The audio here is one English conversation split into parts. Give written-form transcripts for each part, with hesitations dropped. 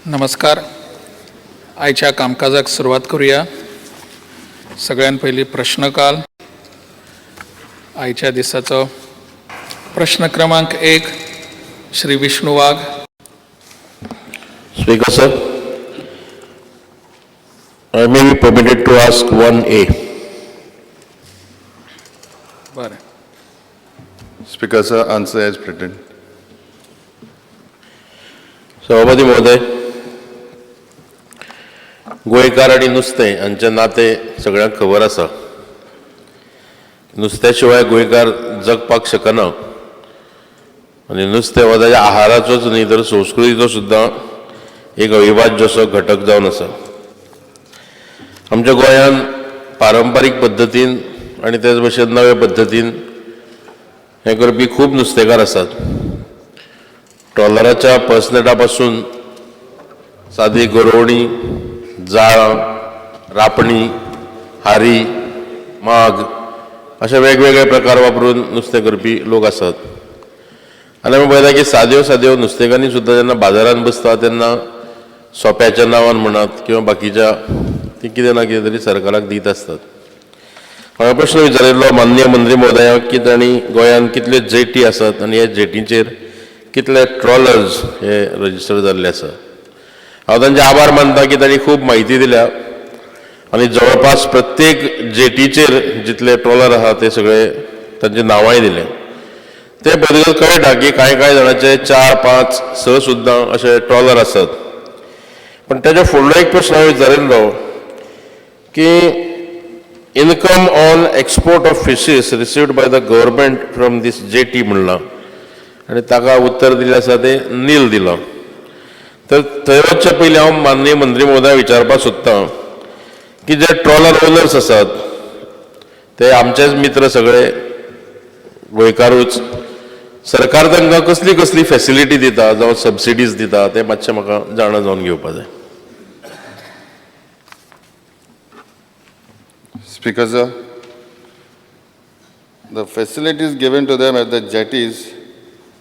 नमस्कार. आयच्या कामकाजाक सुरवात करूया. सगळ्यान पयली प्रश्नकाल. आयच्या दिसाचो प्रश्न क्रमांक 1 श्री विष्णू वाघ. Speaker sir, I may be permitted to ask 1A. बरें. Speaker sir, answer as written. सभापती महोदय, गोंयकार आणि नुस्तें हांचें नातें सगळ्यांक खबर आसा. नुस्त्या शिवाय गोंयकार जगपाक शकना आनी नुस्तें हो ताच्या आहाराचोच न्ही तर संस्कृतीचो सुद्दां एक अविभाज्य असो घटक जावन आसा. आमच्या गोंयांत पारंपारीक पद्दतीन आनी तेच भशेन नव्या पद्दतीन हें करपी खूब नुस्तेकार आसात. ट्रॉलराच्या पर्सनेटा पासून सादी गरोवणी, जाळां, रापणी, हारी, माग अशे वेगवेगळे प्रकार वापरून नुस्तें करपी लोक आसात. आनी आमी पळयता की साद्यो नुस्तेकांनी सुद्दां जेन्ना बाजारांत बसता तेन्ना सोप्याच्या नांवान म्हणत किंवा बाकीच्या ती कितें ना कितें तरी सरकाराक दीत आसतात. हांवें प्रश्न विचारिल्लो माननीय मंत्री महोदयाक की तांणी गोंयांत कितल्यो जेटी आसात आनी ह्या जेटींचेर कितले ट्रॉलर्स हे रजिस्टर जाल्ले आसा. हांव तांचे आभार मानता की तांणी खूब म्हायती दिल्या आनी जवळपास प्रत्येक जेटीचेर जितले ट्रॉलर आहा ते सगळे तांचे नांवांय दिले. ते पळयतकच कळटा की कांय जाणांचे 4, 5, 6 सुद्दां अशे ट्रॉलर आसात. पण ताच्या फुडलो एक प्रश्न हांवें विचारिल्लो की income on export of fishes received by the government from these jetty म्हणलां आनी ताका उत्तर दिल्लें आसा तें नील दिलां. तर थंय वचचे पयलीं हांव माननीय मंत्री महोदयाक विचारपाक सोदतां की जे ट्रॉलर ओनर्स आसात ते आमचेच मित्र सगळे गोंयकारूच, सरकार तांकां कसली कसली फॅसिलिटी दिता जावं सबसिडीज दिता तें मातशें म्हाका जाणा जावन घेवपाक जाय. Speaker sir, the facilities given to them at the jetties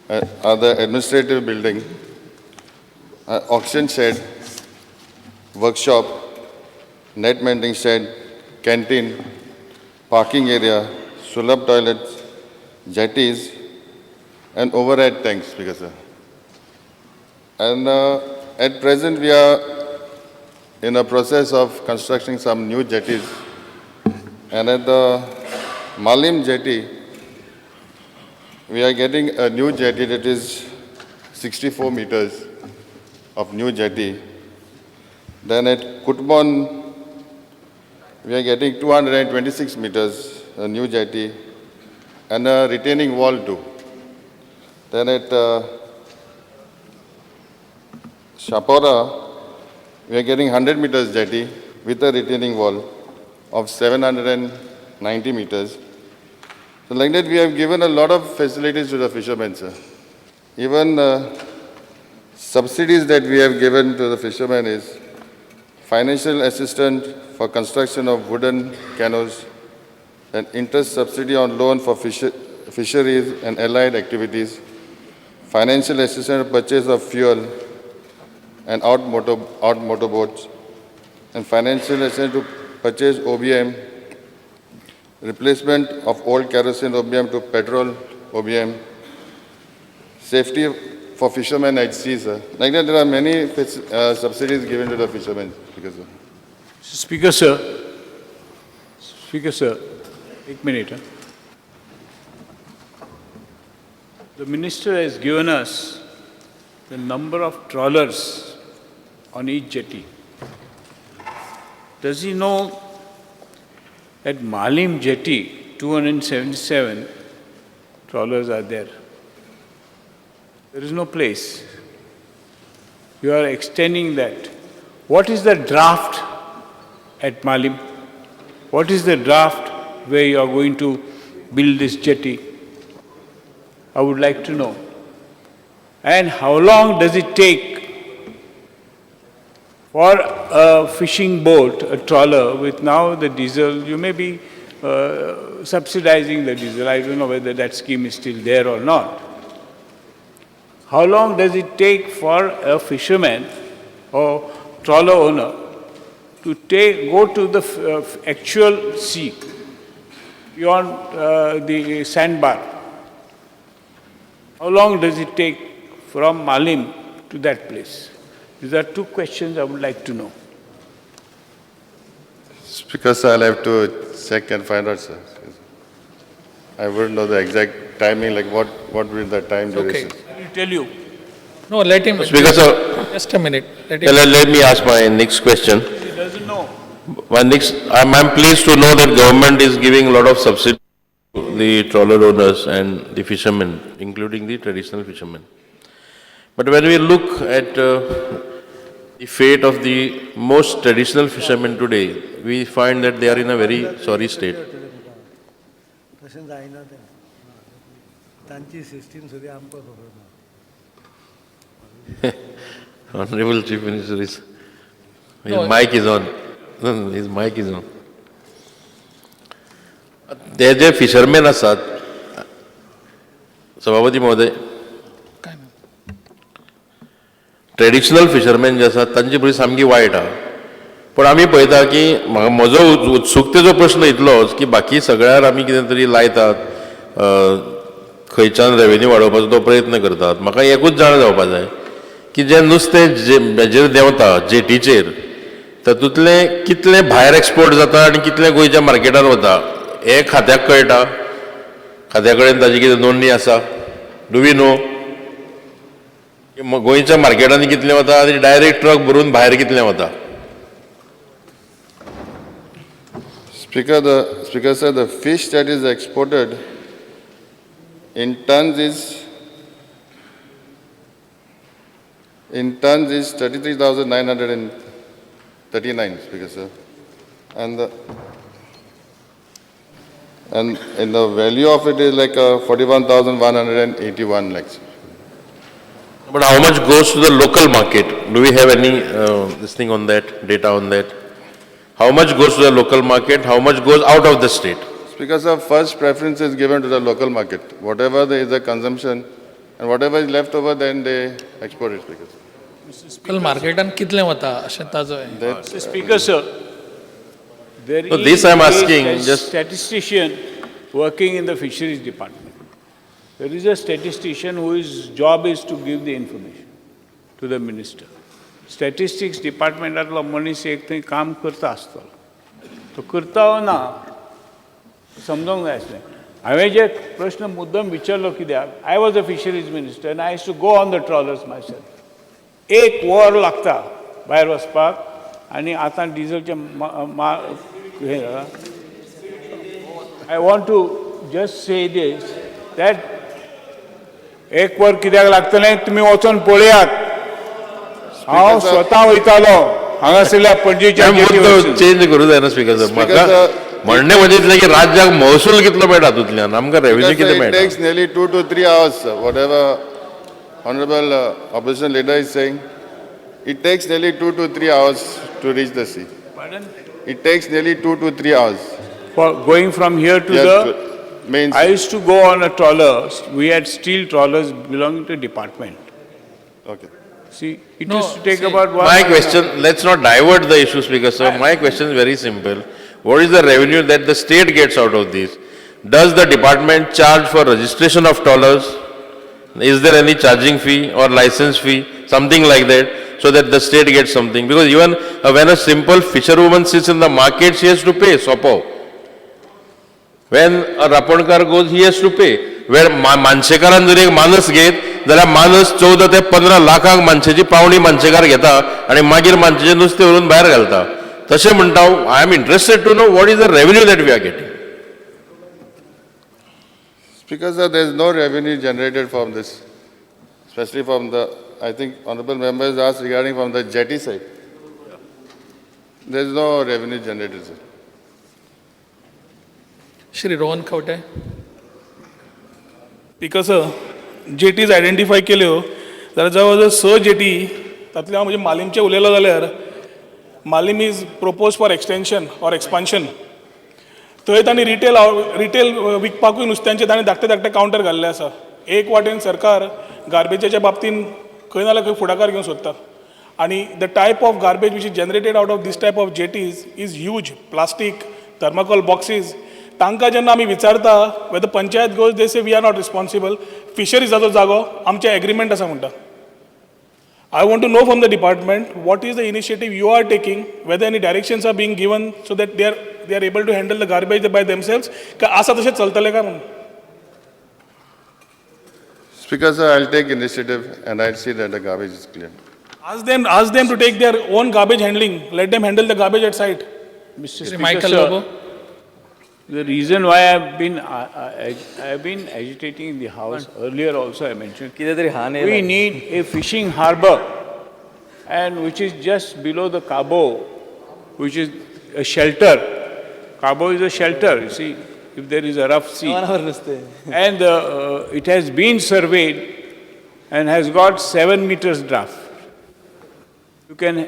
are the administrative building, auction shed, workshop, net mending shed, canteen, parking area, sulab toilets, jetties, and overhead tanks, Speaker sir. And at present we are in a process of constructing some new jetties. And at the Malim jetty, we are getting a new jetty that is 64 meters of new jetty. Then at Kutbon, we are getting 226 meters, a new jetty, and a retaining wall too. Then at Shapora, we are getting 100 meters jetty with a retaining wall of 790 meters. So like that we have given a lot of facilities to the fishermen, sir. Even subsidies that we have given to the fishermen is financial assistance for construction of wooden canoes, and interest subsidy on loan for fisheries and allied activities, financial assistance purchase of fuel and out motorboats, and financial assistance to purchase OBM, replacement of old kerosene OBM to petrol OBM, safety for fishermen at sea, sir. Like that, there are many subsidies given to the fishermen. Speaker sir, एक minute. The minister has given us the number of trawlers on each jetty. Does he know at Malim jetty 277 trawlers are there? There is no place. You are extending that. What is the draft at Malim? What is the draft where you are going to build this jetty? I would like to know. And how long does it take for a fishing boat, a trawler, with now the diesel? You may be subsidizing the diesel. I don't know whether that scheme is still there or not. How long does it take for a fisherman or trawler owner to go to the actual sea beyond the sandbar? How long does it take from Malim to that place? These are two questions I would like to know. Speaker, sir, I'll have to check and find out, sir. I wouldn't know the exact timing, like what will the time Okay. duration. I will tell you. No, let him, Speaker, sir, just a minute. Let him. let me ask my next question. He doesn't know. I'm pleased to know that government is giving a lot of subsidy to the trawler owners and the fishermen, including the traditional fishermen. But when we look at the fate of the most traditional fishermen today, we find that they are in a very sorry state. तशें जायना तें तांची system सुद्दां आमकां खबर ना. Honorable Chief Minister, his No, mic is on. No, his mic is on. ते जे fisherman आसात, सभापती महोदय, काय नाही. ट्रेडिशनल फिशरमॅन जे आसात तांची परिस्थिती सामकी वायट आहा. पण आमी पळयता की म्हजो उत्सुकतेचो प्रश्न इतलोच की बाकी सगळ्यार आमी कितें तरी लायतात, खंयच्यान रेवेन्यू वाडोवपाचो तो प्रयत्न करतात. म्हाका एकूच जाण जावपाक जाय की जें नुस्तें हेजेर देंवता जेटीचेर, तातूंतलें कितलें भायर एक्सपोर्ट जाता आनी कितलें गोंयच्या मार्केटान वता हें खात्याक कळटा. खात्या कडेन ताजी कितें नोंदणी आसा? Do we know? गोंयच्या मार्केटांनी कितलें वता आनी डायरेक्ट ट्रक भरून भायर कितलें वता? Speaker, sir, the fish that is exported in tons is 33,939, Speaker, sir. And the value of it is like 41,181 lakhs. But how much goes to the local market? Do we have any this thing on that, data on that? How much goes to the local market? How much goes out of the state? Speaker, sir, first preference is given to the local market. Whatever there is a consumption and whatever is left over, then they export it, Speaker, sir. कल मार्केटान कितलें वता अशें ताजो आहे. That- Speaker, sir, there So is this I am asking, a just- statistician working in the fisheries department. There is a statistician whose job is to give the information to the minister. Statistics departmentatलो मनीस एक थंय काम करता आसतलो. तो करता वा ना समजूंक जाय आसलें. हांवें जे प्रश्न मुद्दम विचारलो कित्याक, I was a fisheries minister and I used to go on the trawlers myself. एक वर लागता भायर वचपाक आनी आतां डिझलचे हे I want to just say this that एक वर कित्याक लागतलें तुमी वचून पळयात. हांव स्वता वयतालो हांगासरल्या पणजेच्या जेटीवरसून. चेंज करूं जायना स्पीकर सर. म्हाका म्हणणें म्हणजे इतलें की राज्याक महसूल कितलो मेळटा तातूंतल्यान, आमकां रेवेन्यू Because, कितें sir, it मेळटा? takes nearly 2 to 3 hours, sir. Whatever Honorable Opposition Leader is saying, it takes nearly 2 to 3 hours to reach the sea. Pardon? It takes nearly 2 to 3 hours. For going from here to Yes, the, main I used to go on a trawler. We had steel trawlers belonging to department. Okay. See, it No, used to take see, about 1 My hour. question, let's not divert the issue, Speaker sir. My question is very simple. What is the revenue that the state gets out of this? Does the department charge for registration of trawlers? Is there any charging fee or license fee, something like that, so that the state gets something? Because even when a simple fisherwoman sits in the market, she has to pay, sopo. When a raponkar goes, he has to pay. Where मानशेकारान जर एक मानस घेत, जाल्यार मानस 14 ते 15 लाखांक मानशेची पावणी मानशेकार घेता आणि मागीर मानशेचें नुस्तें व्हरून भायर घालता. तशें म्हणटा हांव, I am interested to know what is the revenue that we are getting. Speaker, sir, there is no revenue generated from this, especially from the, I think Honorable Members asked regarding from the jetty side. There is no revenue generated, sir. Shri Rohan Khaunte. Because jetties identify केल्यो जाल्यार जवळ जवळ 6 jetty तातूंतले हांव म्हणजे मालीमचे उलयलो जाल्यार Malim is propose for extension or expansion. थंय तांणी रिटेल विकपाकूय नुस्त्यांचे तांणी धाकटे कावंटर घाल्ले आसा. एक वाटेन सरकार गार्बेजाच्या बाबतीन खंय ना जाल्यार खंय फुडाकार घेवंक सोदता आणि the type of garbage which is generated out of these type of jetties is huge. Plastic, thermocol boxes. तांकां जेन्ना आमी विचारता whether panchayat goes they say we are not responsible. फिशरीजाचो जागो आमचे एग्रीमेंट आसा म्हणटा. I want to know from the department what is the initiative you are taking, whether any directions are being given so that they are able to handle the garbage by themselves. का असा तशें चलतलें काय म्हणून? Speaker, sir, I'll take initiative and I'll see that the garbage is cleared. Ask them to take their own garbage handling. Let them handle the garbage at site. Mr. Shri Speaker, Michael sir, Lobo. the reason why I've been agitating in the House, earlier also I mentioned, we need a fishing harbour, and which is just below the Cabo, which is a shelter. Cabo is a shelter, you see, if there is a rough sea. And it has been surveyed and has got 7 meters draft. You can,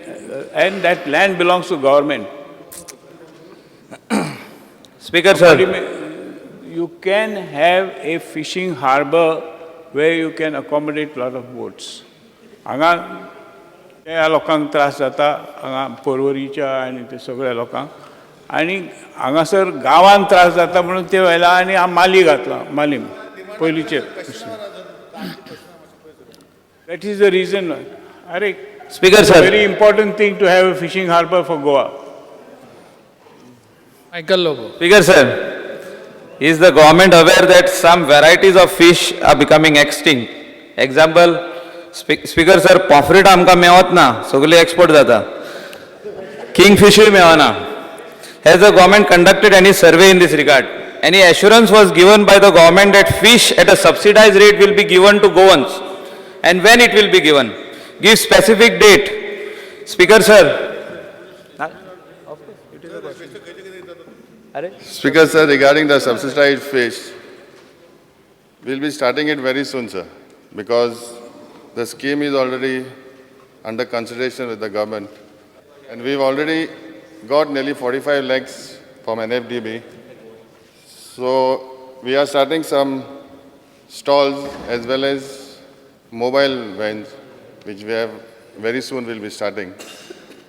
and that land belongs to government. Speaker, sir. You can have a fishing harbour where you can accommodate lot of boats. हांगा त्या लोकांक त्रास जाता, हांगा पर्वरीच्या आनी ते सगळ्या लोकांक, आनी हांगासर गांवांत त्रास जाता म्हणून ते व्हेला आनी हांव माली घातला, मालीम पयलींचे. That is the reason. अरे, Speaker, sir. very important thing to have a fishing harbour for Goa. Michael Lobo. Speaker, sir. Is the government aware that some varieties of fish are becoming extinct? Example, Speaker, sir, pomfret आमकां मेवत ना, सगळे export जाता. Kingfisher मेवना. Has the government conducted any survey in this regard? Any assurance was given by the government that fish at a subsidized rate will be given to Goans? And when it will be given? Give specific date. Speaker, sir. Speaker, sir, regarding the subsidized fish, we'll be starting it very soon, sir, because the scheme is already under consideration with the government. And we've already got nearly 45 lakhs from NFDB. So we are starting some stalls as well as mobile vans, which we have very soon will be starting.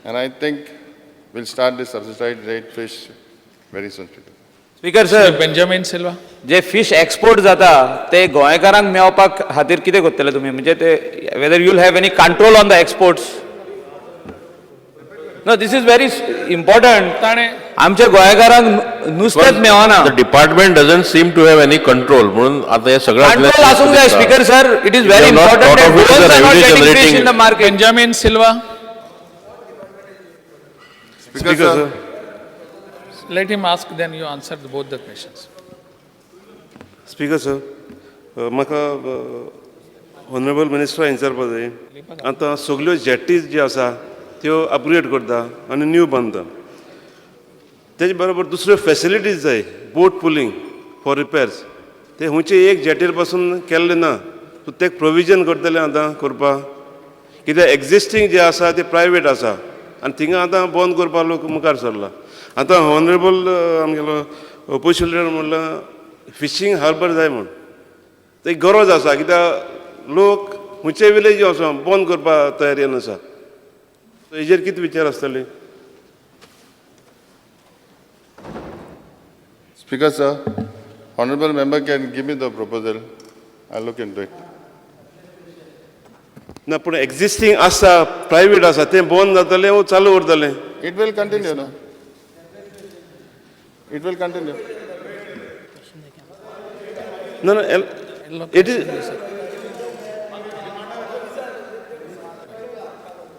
And I think we'll start the subsidized rate fish very soon, Speaker. Speaker, Shri sir. Benjamin Silva. J fish export जाता ते गोंयकारांक मेवपाक खातीर कितें करतले तुमी म्हणजे ते whether you'll have any control on the exports. No this is very important. ताणे आमच्या गोंयकारांक नुस्तेंच मेवना. The department doesn't seem to have any control. म्हणून आता हे सगळं कंट्रोल आसूंक जाय speaker sir. It is very important that Goans are not getting fish in the market. Benjamin Silva. Speaker, sir. Let him ask, then you answer both the questions. Speaker sir, म्हाका honourable मिनिस्टरा विचारपाक जाय. आतां सगल्यो जेटीज ज्यो आसा त्यो अपग्रेड करता आनी न्यू बांदता. तेजे बरोबर दुसऱ्यो फॅसिलिटीज जाय, बोट पुलिंग फॉर रिपेर्स. ते खंयचे एक जेटीर पासून केल्ले ना. सो तें प्रोविजन करतले आतां करपाक. कित्याक एक्जिस्टींग जे आसा ते प्रायवेट आसा आनी थिंगा आतां बंद करपाक लोक मुखार सरला. आतां ऑनरेबल आमगेलो ऑपोजिशन लिडर म्हणला फिशींग हार्बर जाय म्हण. ते गरज आसा कित्याक लोक खंयचे विलेज वचों बंद करपाक तयारेन आसा. सो हेजेर कितें विचार आसतले? Speaker, sir, honorable member can give me the proposal. I'll look into it. ना पूण एक्जिस्टींग आसा प्रायवेट आसा तें बंद जातलें वो चालू उरतलें? It will continue, no? It will continue. ना ना इट इज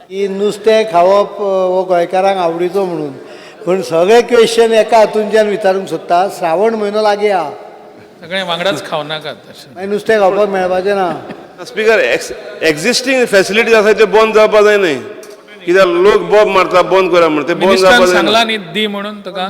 की नुस्तें खावप हो गोंयकारांक आवडीचो म्हणून. पूण सगळे क्वेश्चन एका हातूंतल्यान विचारूंक सोदता. श्रावण म्हयनो लागीं आहा, सगळे वांगडाच खाव नाकात तशें. मागीर नुस्तें खावपाक मेळपाचें ना. स्पीकर एक्जिस्टींग फॅसिलिटीज आसा त्यो बंद जावपा जाय न्हय. कित्याक लोक बॉब मारता बंद करा म्हणून. ते बंद मिनिस्टरान जावपा जायना. सांगला न्ही दी म्हणून तुका.